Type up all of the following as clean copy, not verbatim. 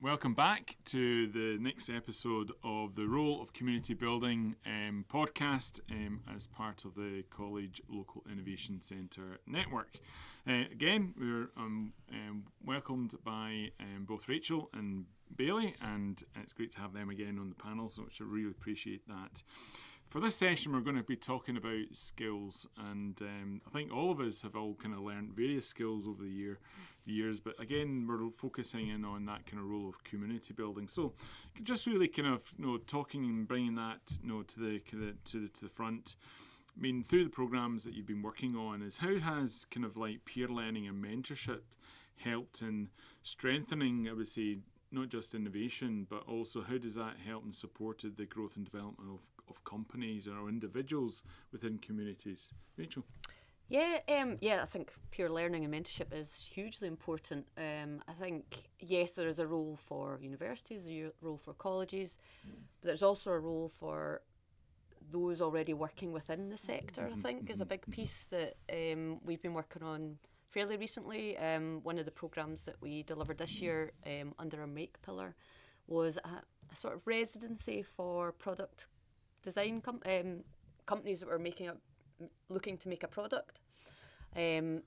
Welcome back to the next episode of the Role of Community Building podcast as part of the College Local Innovation Centre Network. Again, we're welcomed by both Rachel and Bayile, and it's great to have them again on the panel, so I really appreciate that. For this session, we're going to be talking about skills, and I think all of us have all kind of learned various skills over the years, but again, we're focusing in on that kind of role of community building. So, just really kind of talking and bringing that to the front. I mean, through the programs that you've been working on, is how has kind of like peer learning and mentorship helped in strengthening, I would say, not just innovation, but also how does that help and supported the growth and development of companies or individuals within communities? Rachel? Yeah, I think peer learning and mentorship is hugely important. I think, yes, there is a role for universities, a role for colleges, but there's also a role for those already working within the sector, I think, is a big piece that we've been working on fairly recently. One of the programmes that we delivered this year under our Make pillar was a sort of residency for product design companies that were looking to make a product.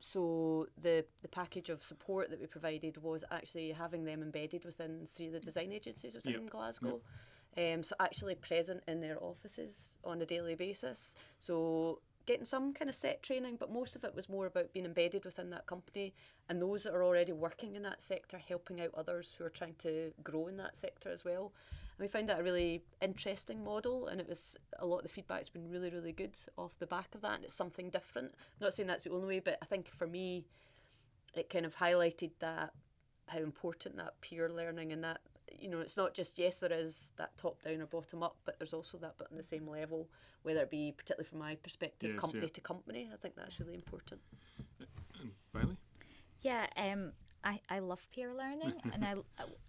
So the package of support that we provided was actually having them embedded within 3 of the design agencies within Glasgow. So actually present in their offices on a daily basis. So getting some kind of set training, but most of it was more about being embedded within that company and those that are already working in that sector helping out others who are trying to grow in that sector as well. And we found that a really interesting model, and a lot of the feedback's been really, really good off the back of that, and it's something different. I'm not saying that's the only way, but I think for me, it kind of highlighted that how important that peer learning and that, it's not just, yes, there is that top down or bottom up, but there's also that but on the same level, whether it be, particularly from my perspective, company to company. I think that's really important. And Bayile? Yeah, I love peer learning, and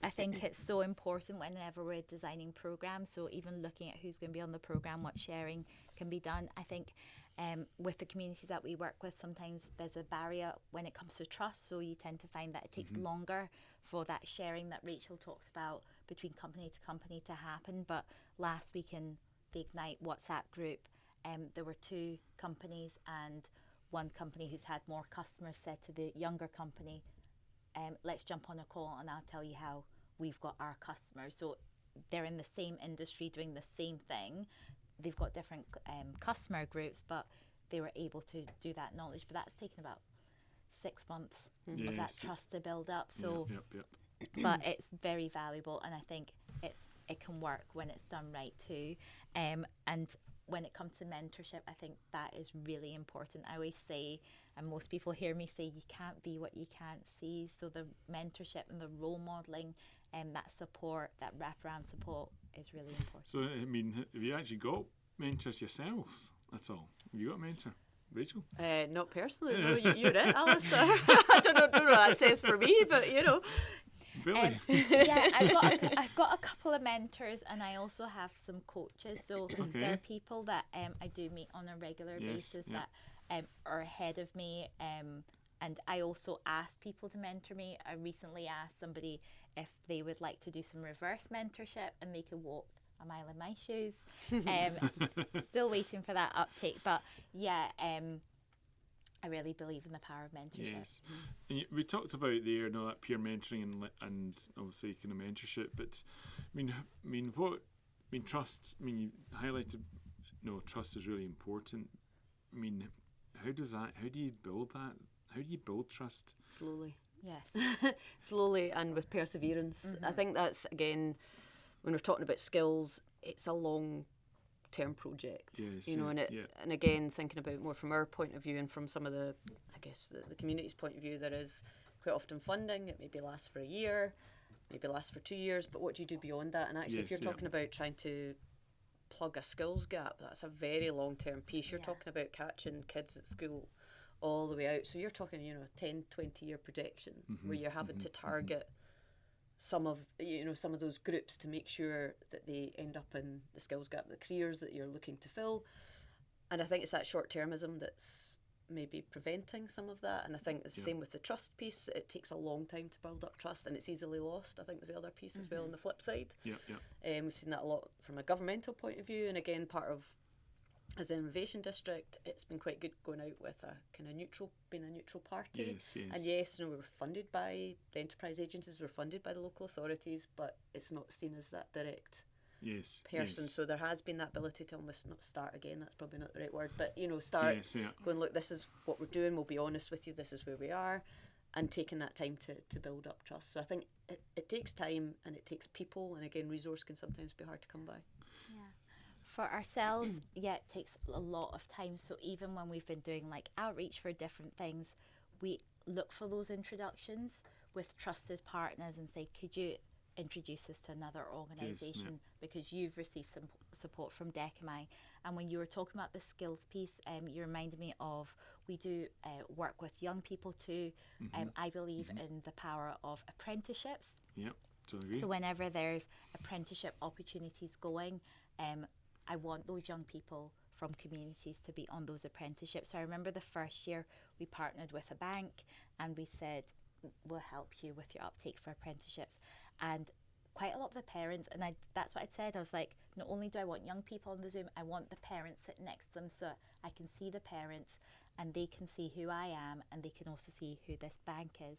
I think it's so important whenever we're designing programs. So even looking at who's going to be on the program, what sharing can be done. I think with the communities that we work with, sometimes there's a barrier when it comes to trust. So you tend to find that it takes longer for that sharing that Rachel talked about between company to company to happen. But last week in the Ignite WhatsApp group, there were 2 companies, and one company who's had more customers said to the younger company, let's jump on a call and I'll tell you how we've got our customers. So they're in the same industry doing the same thing. They've got different customer groups, but they were able to do that knowledge. But that's taken about 6 months of that trust to build up. So, but it's very valuable, and I think it can work when it's done right too. And when it comes to mentorship, I think that is really important. I always say, and most people hear me say, you can't be what you can't see. So the mentorship and the role modelling and that support, that wraparound support is really important. So, I mean, have you actually got mentors yourselves? That's all. Have you got a mentor? Rachel? Not personally. No, you're it, Alisdair. I don't know what that says for me, but Really? Yeah, I've got a couple of mentors, and I also have some coaches. So there are people that I do meet on a regular basis that are ahead of me, and I also ask people to mentor me. I recently asked somebody if they would like to do some reverse mentorship, and they could walk a mile in my shoes. Still waiting for that uptake, but yeah, I really believe in the power of mentorship. Yes, and we talked about there, that peer mentoring and obviously kind of mentorship. But trust. I mean, you highlighted, trust is really important. I mean, how do you build that? How do you build trust? Slowly. Yes. Slowly and with perseverance. I think that's, again, when we're talking about skills, it's a long-term project. Yes, and again, thinking about more from our point of view and from some of the community's point of view, there is quite often funding. It maybe lasts for a year, maybe lasts for 2 years, but what do you do beyond that? And actually, if you're talking about trying to plug a skills gap, that's a very long-term piece. You're talking about catching kids at school all the way out. So you're talking, 10, 20-year projection where you're having to target some of those groups to make sure that they end up in the skills gap, the careers that you're looking to fill. And I think it's that short-termism that's maybe preventing some of that. And I think it's the same with the trust piece. It takes a long time to build up trust, and it's easily lost, I think, is the other piece as well on the flip side. We've seen that a lot from a governmental point of view, and again, part of, as an innovation district, it's been quite good going out with a kind of neutral, being a neutral party. And yes, we were funded by the enterprise agencies, we're funded by the local authorities, but it's not seen as that direct person. So there has been that ability to almost not start again, that's probably not the right word, but start going, look, this is what we're doing, we'll be honest with you, this is where we are, and taking that time to build up trust. So I think it takes time, and it takes people, and again, resource can sometimes be hard to come by. For ourselves, it takes a lot of time. So even when we've been doing like outreach for different things, we look for those introductions with trusted partners and say, could you introduce us to another organisation because you've received some support from Dechomai. And when you were talking about the skills piece, you reminded me of, we do work with young people too. I believe in the power of apprenticeships. So whenever there's apprenticeship opportunities going, I want those young people from communities to be on those apprenticeships. So I remember the first year we partnered with a bank and we said, we'll help you with your uptake for apprenticeships. And quite a lot of the parents, and that's what I'd said, I was like, not only do I want young people on the Zoom, I want the parents sitting next to them so I can see the parents and they can see who I am and they can also see who this bank is.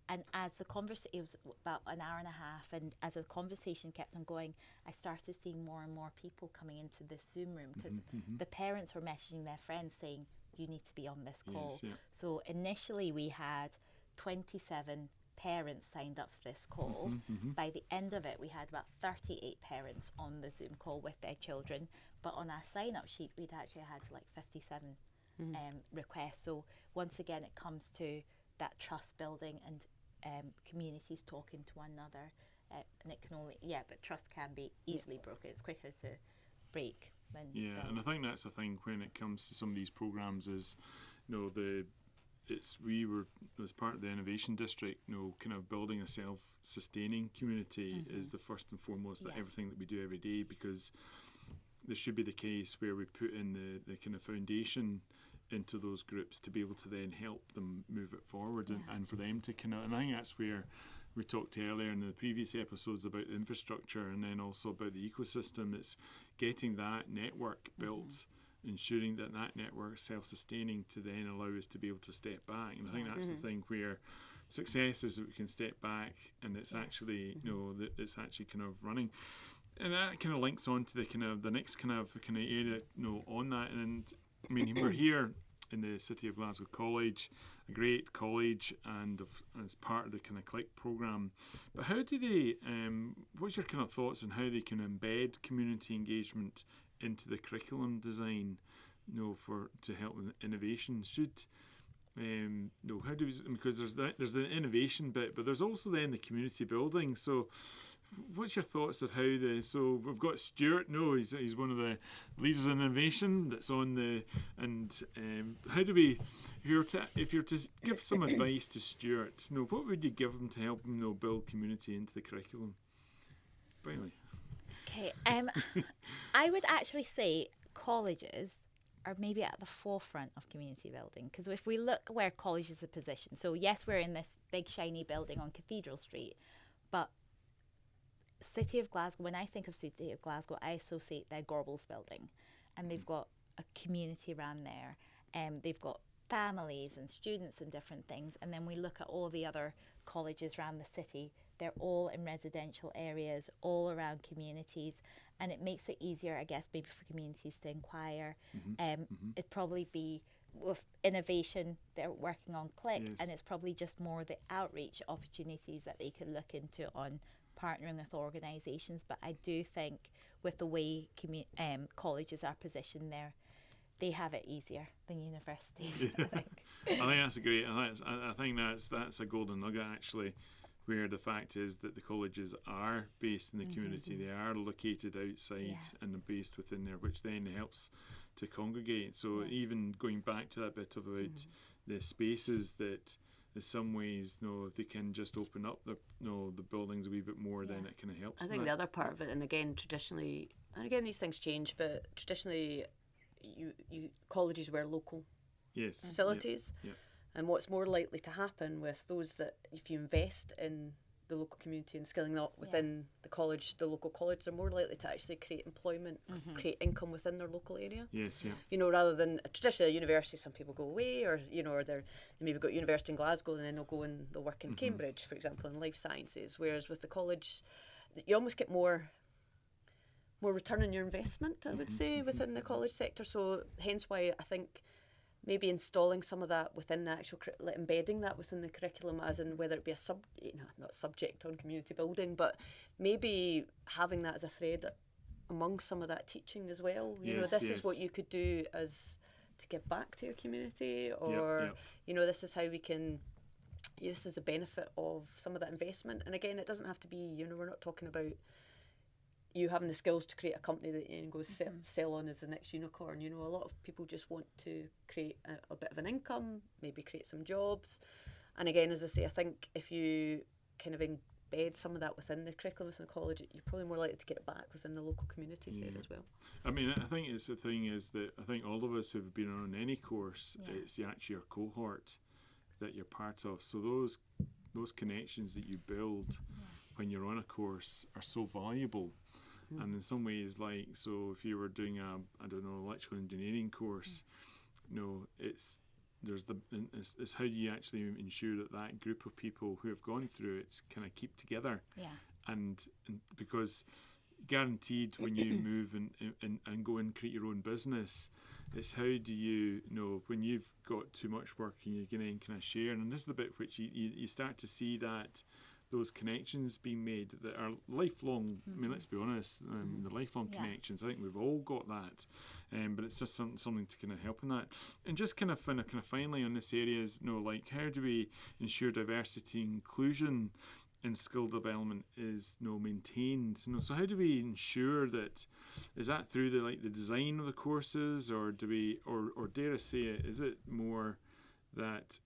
And as the conversation, it was about an hour and a half, and as the conversation kept on going, I started seeing more and more people coming into this Zoom room because the parents were messaging their friends saying, you need to be on this call. So initially we had 27 parents signed up for this call. By the end of it, we had about 38 parents on the Zoom call with their children. But on our sign-up sheet, we'd actually had like 57 requests. So once again, it comes to that trust building and communities talking to one another. And it can only, but trust can be easily broken. It's quicker to break than and I think that's the thing when it comes to some of these programs is, we were, as part of the innovation district, kind of building a self-sustaining community is the first and foremost that everything that we do every day, because there should be the case where we put in the kind of foundation into those groups to be able to then help them move it forward and for them to kind of, and I think that's where we talked earlier in the previous episodes about the infrastructure and then also about the ecosystem. It's getting that network built, ensuring that network is self-sustaining to then allow us to be able to step back. And I think that's the thing where success is that we can step back and it's actually, that it's actually kind of running. And that kind of links on to the next kind of area, on that. And I mean, we're here in the City of Glasgow College, a great college, and as part of the kind of CLIC programme. But how do they, what's your kind of thoughts on how they can embed community engagement into the curriculum design, to help with innovation? How do we, because there's the innovation bit, but there's also then the community building. So what's your thoughts of how so we've got Stuart, he's one of the leaders in innovation that's on and how do we, if you're to give some advice to Stuart, what would you give him to help him build community into the curriculum? Bayile. Okay, I would actually say colleges are maybe at the forefront of community building, because if we look where colleges are positioned, so yes, we're in this big shiny building on Cathedral Street, but City of Glasgow, when I think of City of Glasgow, I associate their Gorbals building, and they've got a community around there, and they've got families and students and different things. And then we look at all the other colleges around the city, they're all in residential areas, all around communities, and it makes it easier, I guess, maybe for communities to inquire. It'd probably be with innovation, they're working on CLIC, and it's probably just more the outreach opportunities that they could look into on partnering with organisations. But I do think with the way colleges are positioned there, they have it easier than universities. I think that's a great. I think that's a golden nugget actually, where the fact is that the colleges are based in the community. They are located outside and are based within there, which then helps to congregate. So even going back to that bit about the spaces that, in some ways, if they can just open up the buildings a wee bit more, then it kind of helps. I think the other part of it, and again, traditionally, and again these things change, but traditionally, you colleges were local, Yes. facilities. Yep. And what's more likely to happen with those that, if you invest in the local community and skilling up within the college, the local college, they're more likely to actually create employment, create income within their local area. Yes, yeah. You know, rather than traditionally a university, some people go away, or you know, or they maybe got university in Glasgow and then they'll go and they'll work in Cambridge, for example, in life sciences. Whereas with the college, you almost get more return on your investment, I would say, within the college sector. So hence why I think maybe installing some of that within the actual, like embedding that within the curriculum, as in whether it be a not subject on community building, but maybe having that as a thread among some of that teaching as well. You know, this is what you could do as to give back to your community, or you know, this is how we can. This is a benefit of some of that investment. And again, it doesn't have to be. You know, we're not talking about you having the skills to create a company that you can go sell on as the next unicorn. You know, a lot of people just want to create a bit of an income, maybe create some jobs. And again, as I say, I think if you kind of embed some of that within the curriculum within the college, you're probably more likely to get it back within the local communities there as well. I mean, I think it's the thing is that I think all of us who've been on any course, it's actually your cohort that you're part of. So those connections that you build when you're on a course are so valuable. And in some ways, like, so if you were doing electrical engineering course, you know, it's how do you actually ensure that group of people who have gone through it kind of keep together, and because guaranteed when you move and go and create your own business, it's how do you know when you've got too much work and you're going to kind of share, and this is the bit which you start to see that those connections being made that are lifelong. I mean, let's be honest, the lifelong connections, I think we've all got that, but it's just something to kind of help in that. And just kind of finally on this area is, you know, like, how do we ensure diversity and inclusion in skill development is, you know, maintained? You know, so how do we ensure that? Is that through the design of the courses, or do we, or dare I say it, is it more that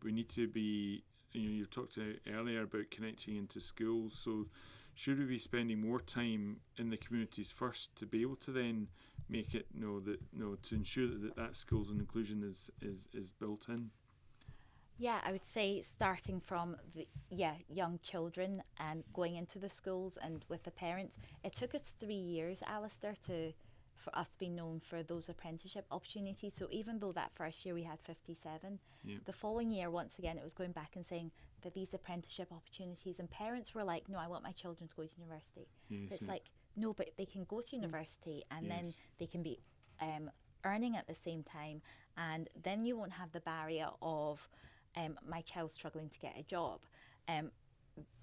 we need to be, you know, you talked earlier about connecting into schools, so should we be spending more time in the communities first to be able to then make it, to ensure that skills and inclusion is built in? Yeah, I would say starting from young children and going into the schools and with the parents. It took us 3 years, Alisdair, for us to be known for those apprenticeship opportunities. So even though that first year we had 57, the following year, once again, it was going back and saying that these apprenticeship opportunities, and parents were like, no, I want my children to go to university. It's like, no, but they can go to university and then they can be earning at the same time, and then you won't have the barrier of my child struggling to get a job.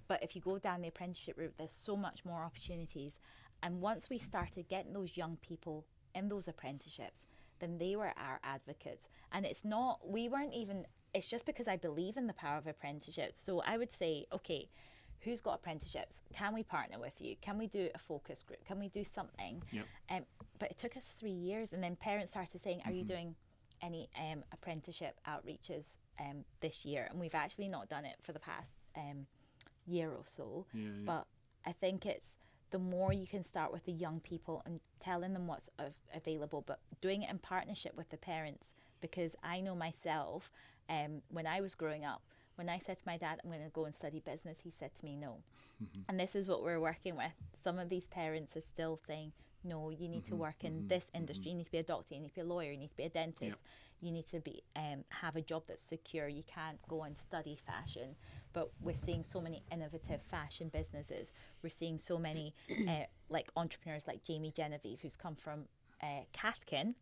But if you go down the apprenticeship route, there's so much more opportunities. And once we started getting those young people in those apprenticeships, then they were our advocates. And it's just because I believe in the power of apprenticeships. So I would say, okay, who's got apprenticeships? Can we partner with you? Can we do a focus group? Can we do something? But it took us 3 years, and then parents started saying, are you doing any apprenticeship outreaches this year? And we've actually not done it for the past year or so. But I think it's the more you can start with the young people and telling them what's available, but doing it in partnership with the parents. Because I know myself, when I was growing up, when I said to my dad, I'm going to go and study business, he said to me, no. And this is what we're working with. Some of these parents are still saying, no, you need to work in this industry. You need to be a doctor, you need to be a lawyer, you need to be a dentist. You need to be have a job that's secure. You can't go and study fashion. But we're seeing so many innovative fashion businesses. We're seeing so many like entrepreneurs like Jamie Genevieve, who's come from Cathkin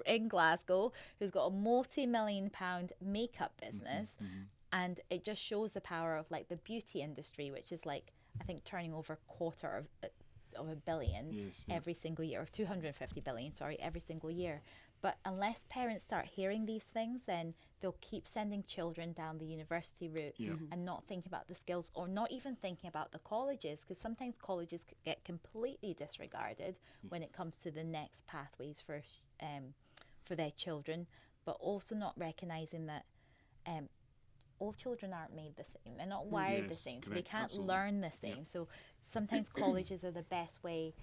in Glasgow, who's got a multi-million-pound makeup business. And it just shows the power of like the beauty industry, which is like, I think, turning over $250 million every single year, or 250 billion, every single year. But unless parents start hearing these things, then they'll keep sending children down the university route and not thinking about the skills, or not even thinking about the colleges, because sometimes colleges get completely disregarded when it comes to the next pathways for their children, but also not recognizing that all children aren't made the same. They're not wired the same, so they can't learn the same. So sometimes colleges are the best way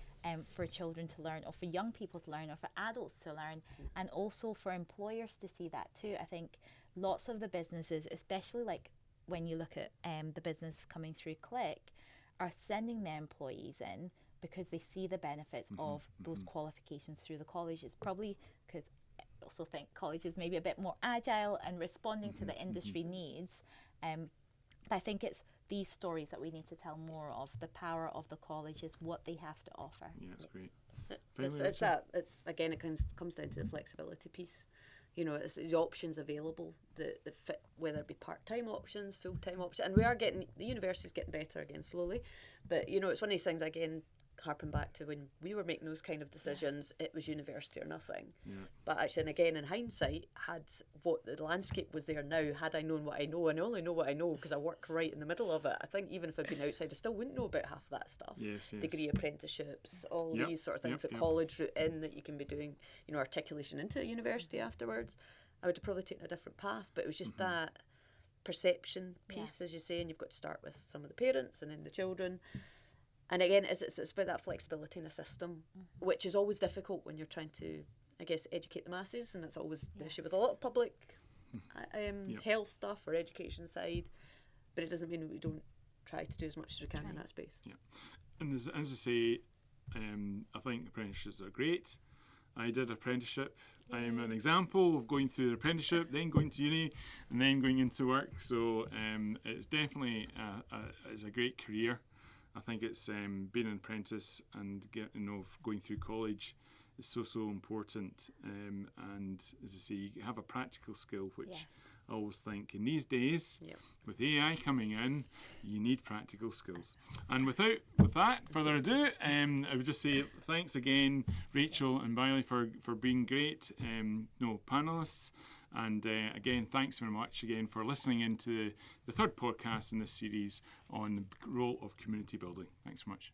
for children to learn, or for young people to learn, or for adults to learn, and also for employers to see that too. I think lots of the businesses, especially like when you look at the business coming through CLIC, are sending their employees in because they see the benefits of those qualifications through the college. It's probably because I also think colleges may be a bit more agile and responding to the industry needs. But I think it's these stories that we need to tell more of, the power of the colleges, what they have to offer. Yeah, it's great. It's again, it comes down to the flexibility piece. You know, it's the options available that fit, whether it be part-time options, full-time options, and the university's getting better again slowly. But you know, it's one of these things again. Harping back to when we were making those kind of decisions, it was university or nothing. Yeah. But actually, and again, in hindsight, had what the landscape was there now, had I known what I know, and I only know what I know because I work right in the middle of it, I think even if I'd been outside, I still wouldn't know about half that stuff. Yes. Degree apprenticeships, all these sort of things, college route in that you can be doing, you know, articulation into a university afterwards. I would have probably taken a different path, but it was just that perception piece, as you say, and you've got to start with some of the parents and then the children. And again, it's about that flexibility in a system, which is always difficult when you're trying to, I guess, educate the masses, and it's always the issue with a lot of public health stuff or education side. But it doesn't mean that we don't try to do as much as we can in that space. Yeah, and as I say, I think apprenticeships are great. I did apprenticeship. I'm an example of going through the apprenticeship, then going to uni, and then going into work. So it's definitely it's a great career. I think it's being an apprentice and going through college is so important. And as I say, you have a practical skill, which I always think in these days, with AI coming in, you need practical skills. And with that further ado, I would just say thanks again, Rachel and Bayile, for being great panelists. And again, thanks very much again for listening into the third podcast in this series on the role of community building. Thanks so much.